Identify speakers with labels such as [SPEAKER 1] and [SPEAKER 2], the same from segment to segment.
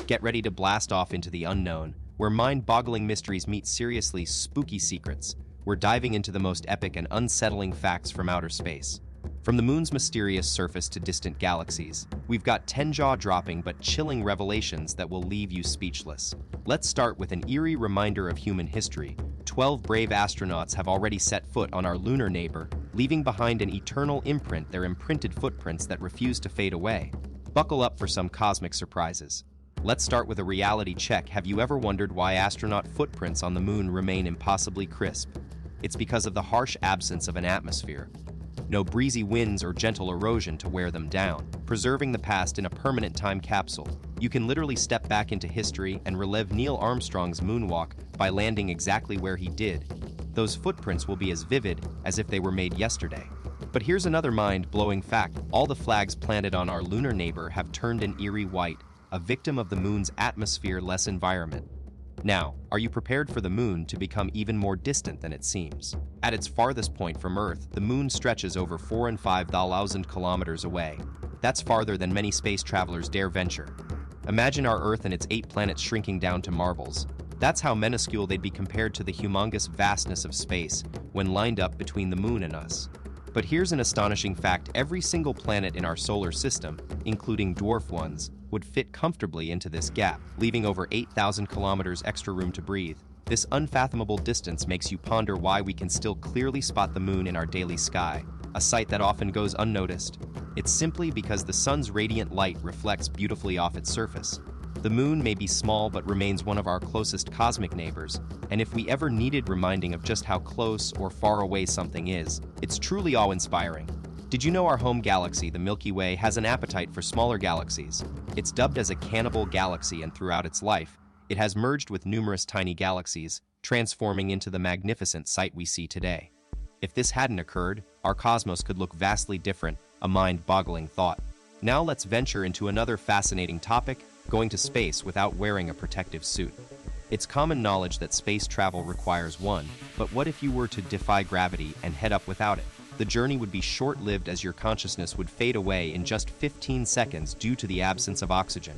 [SPEAKER 1] Get ready to blast off into the unknown, where mind-boggling mysteries meet seriously spooky secrets. We're diving into the most epic and unsettling facts from outer space. From the moon's mysterious surface to distant galaxies, we've got 10 jaw-dropping but chilling revelations that will leave you speechless. Let's start with an eerie reminder of human history. 12 brave astronauts have already set foot on our lunar neighbor, leaving behind an eternal imprint, their imprinted footprints that refuse to fade away. Buckle up for some cosmic surprises. Let's start with a reality check. Have you ever wondered why astronaut footprints on the moon remain impossibly crisp? It's because of the harsh absence of an atmosphere. No breezy winds or gentle erosion to wear them down, preserving the past in a permanent time capsule. You can literally step back into history and relive Neil Armstrong's moonwalk by landing exactly where he did. Those footprints will be as vivid as if they were made yesterday. But here's another mind-blowing fact. All the flags planted on our lunar neighbor have turned an eerie white, a victim of the moon's atmosphere-less environment. Now, are you prepared for the moon to become even more distant than it seems? At its farthest point from Earth, the moon stretches over 4 and 5,000 kilometers away. That's farther than many space travelers dare venture. Imagine our Earth and its 8 planets shrinking down to marbles. That's how minuscule they'd be compared to the humongous vastness of space when lined up between the moon and us. But here's an astonishing fact. Every single planet in our solar system, including dwarf ones, would fit comfortably into this gap, leaving over 8,000 kilometers extra room to breathe. This unfathomable distance makes you ponder why we can still clearly spot the moon in our daily sky, a sight that often goes unnoticed. It's simply because the sun's radiant light reflects beautifully off its surface. The moon may be small but remains one of our closest cosmic neighbors, and if we ever needed reminding of just how close or far away something is, it's truly awe-inspiring. Did you know our home galaxy, the Milky Way, has an appetite for smaller galaxies? It's dubbed as a cannibal galaxy, and throughout its life, it has merged with numerous tiny galaxies, transforming into the magnificent sight we see today. If this hadn't occurred, our cosmos could look vastly different, a mind-boggling thought. Now let's venture into another fascinating topic, going to space without wearing a protective suit. It's common knowledge that space travel requires one, but what if you were to defy gravity and head up without it? The journey would be short-lived, as your consciousness would fade away in just 15 seconds due to the absence of oxygen.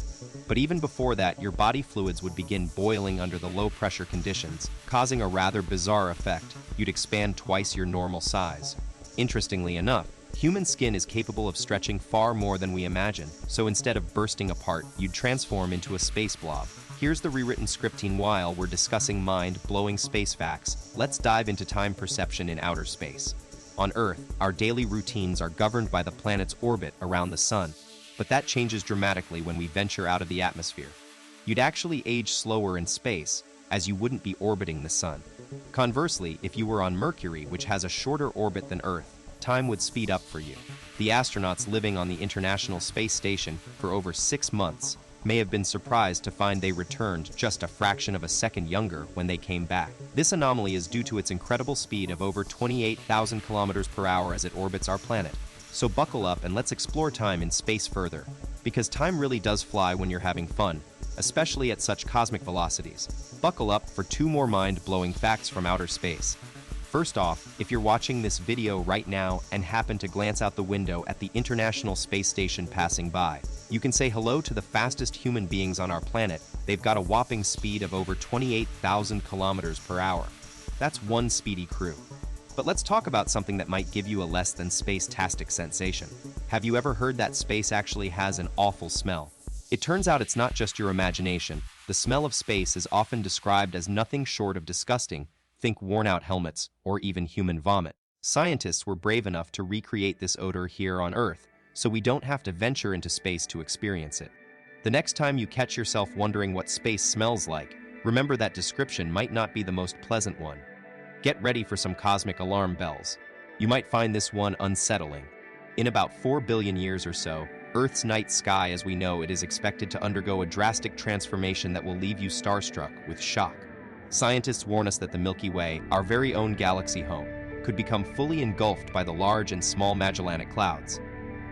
[SPEAKER 1] But even before that, your body fluids would begin boiling under the low-pressure conditions, causing a rather bizarre effect. You'd expand twice your normal size. Interestingly enough, human skin is capable of stretching far more than we imagine, so instead of bursting apart, you'd transform into a space blob. Here's the rewritten scripting. While we're discussing mind-blowing space facts, let's dive into time perception in outer space. On Earth, our daily routines are governed by the planet's orbit around the sun, but that changes dramatically when we venture out of the atmosphere. You'd actually age slower in space, as you wouldn't be orbiting the sun. Conversely, if you were on Mercury, which has a shorter orbit than Earth, time would speed up for you. The astronauts living on the International Space Station for over 6 months may have been surprised to find they returned just a fraction of a second younger when they came back. This anomaly is due to its incredible speed of over 28,000 kilometers per hour as it orbits our planet. So buckle up and let's explore time in space further, because time really does fly when you're having fun, especially at such cosmic velocities. Buckle up for 2 more mind-blowing facts from outer space. First off, if you're watching this video right now and happen to glance out the window at the International Space Station passing by, you can say hello to the fastest human beings on our planet. They've got a whopping speed of over 28,000 kilometers per hour. That's one speedy crew. But let's talk about something that might give you a less than space-tastic sensation. Have you ever heard that space actually has an awful smell? It turns out it's not just your imagination. The smell of space is often described as nothing short of disgusting. Think worn-out helmets, or even human vomit. Scientists were brave enough to recreate this odor here on Earth, so we don't have to venture into space to experience it. The next time you catch yourself wondering what space smells like, remember that description might not be the most pleasant one. Get ready for some cosmic alarm bells. You might find this one unsettling. In about 4 billion years or so, Earth's night sky as we know it is expected to undergo a drastic transformation that will leave you starstruck with shock. Scientists warn us that the Milky Way, our very own galaxy home, could become fully engulfed by the Large and Small Magellanic Clouds.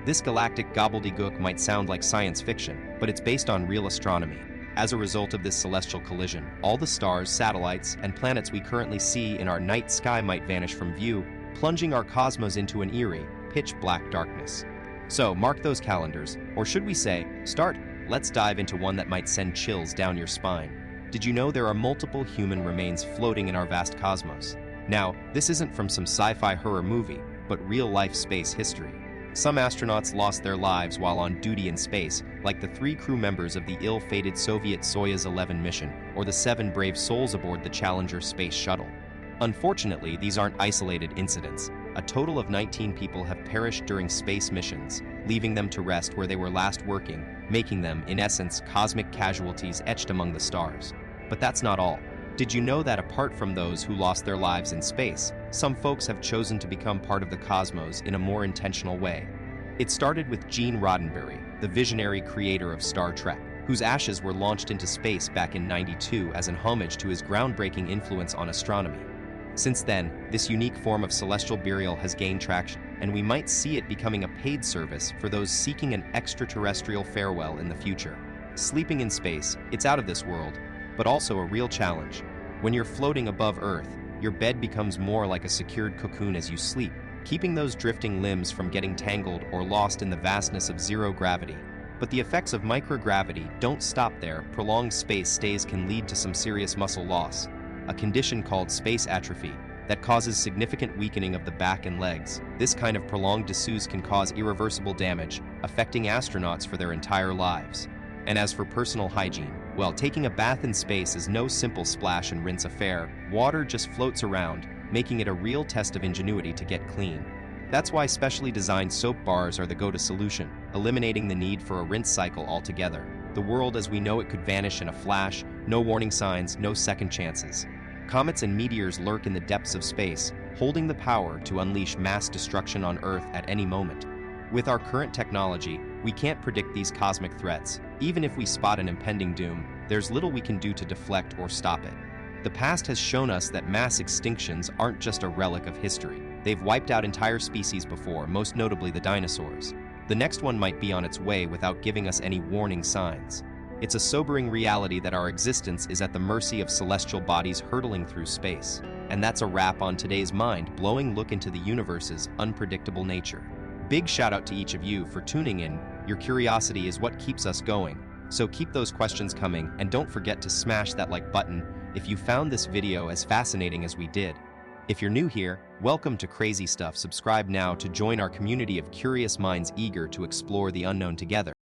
[SPEAKER 1] This galactic gobbledygook might sound like science fiction, but it's based on real astronomy. As a result of this celestial collision, all the stars, satellites, and planets we currently see in our night sky might vanish from view, plunging our cosmos into an eerie, pitch-black darkness. So, mark those calendars, or should we say, start let's dive into one that might send chills down your spine. Did you know there are multiple human remains floating in our vast cosmos? Now, this isn't from some sci-fi horror movie, but real-life space history. Some astronauts lost their lives while on duty in space, like the 3 crew members of the ill-fated Soviet Soyuz 11 mission, or the 7 brave souls aboard the Challenger space shuttle. Unfortunately, these aren't isolated incidents. A total of 19 people have perished during space missions, leaving them to rest where they were last working, making them, in essence, cosmic casualties etched among the stars. But that's not all. Did you know that apart from those who lost their lives in space, some folks have chosen to become part of the cosmos in a more intentional way? It started with Gene Roddenberry, the visionary creator of Star Trek, whose ashes were launched into space back in '92 as an homage to his groundbreaking influence on astronomy. Since then, this unique form of celestial burial has gained traction, and we might see it becoming a paid service for those seeking an extraterrestrial farewell in the future. Sleeping in space, it's out of this world, but also a real challenge. When you're floating above Earth, your bed becomes more like a secured cocoon as you sleep, keeping those drifting limbs from getting tangled or lost in the vastness of zero gravity. But the effects of microgravity don't stop there. Prolonged space stays can lead to some serious muscle loss, a condition called space atrophy that causes significant weakening of the back and legs. This kind of prolonged disuse can cause irreversible damage, affecting astronauts for their entire lives. And as for personal hygiene, well, taking a bath in space is no simple splash and rinse affair. Water just floats around, making it a real test of ingenuity to get clean. That's why specially designed soap bars are the go-to solution, eliminating the need for a rinse cycle altogether. The world as we know it could vanish in a flash, no warning signs, no second chances. Comets and meteors lurk in the depths of space, holding the power to unleash mass destruction on Earth at any moment. With our current technology, we can't predict these cosmic threats. Even if we spot an impending doom, there's little we can do to deflect or stop it. The past has shown us that mass extinctions aren't just a relic of history. They've wiped out entire species before, most notably the dinosaurs. The next one might be on its way without giving us any warning signs. It's a sobering reality that our existence is at the mercy of celestial bodies hurtling through space. And that's a wrap on today's mind-blowing look into the universe's unpredictable nature. Big shout out to each of you for tuning in. Your curiosity is what keeps us going. So keep those questions coming, and don't forget to smash that like button if you found this video as fascinating as we did. If you're new here, welcome to Crazy Stuff. Subscribe now to join our community of curious minds eager to explore the unknown together.